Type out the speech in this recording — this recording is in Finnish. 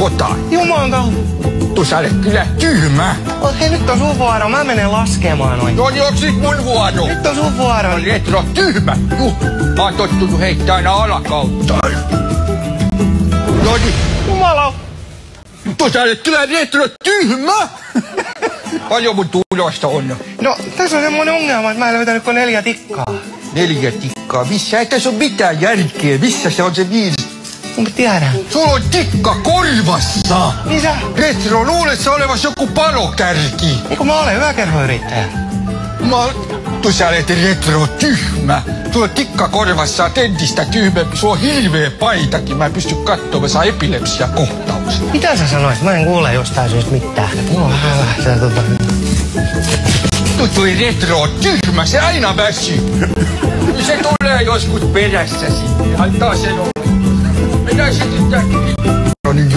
jotain. Jumalan kautta. Vittu sä olet kyllä tyhmä. Hei, nyt on sun vuoro. Mä menen laskemaan noin. No niin, onks nyt mun vuoro? Nyt on sun vuoro. Retro tyhmä. Mä oon tottunut heittää aina alakautta. No niin. Jumala. Vittu sä olet kyllä retro tyhmä. Paljon mun tulosta on? No, tässä on semmonen ongelma, että mä en löytänyt kuin 4 tikkaa. 4 tikkaa? Missä? Ei tässä ole mitään järkeä. Missä se on se 5? Mä tiedän. Sulla on tikka korvassa. Missä? Retro, luulet sä olevas joku palokärki? Eikö mä olen yökerhoyrittäjä? Vittu sä olet retro tyhmä. Sulla on tikka korvassa entistä tyhmempi. Sulla on hirveä paitakin. Mä en pysty katsomaan, saa epilepsiakohtauksen. Mitä sä sanoit? Mä en kuule jostain syystä mitään. Mulla on vähän Tuttu retro tyhmä, se aina väsyy. Se tulee joskus perässä sinne. Antaa sen olla. Mennään sitten. No niin,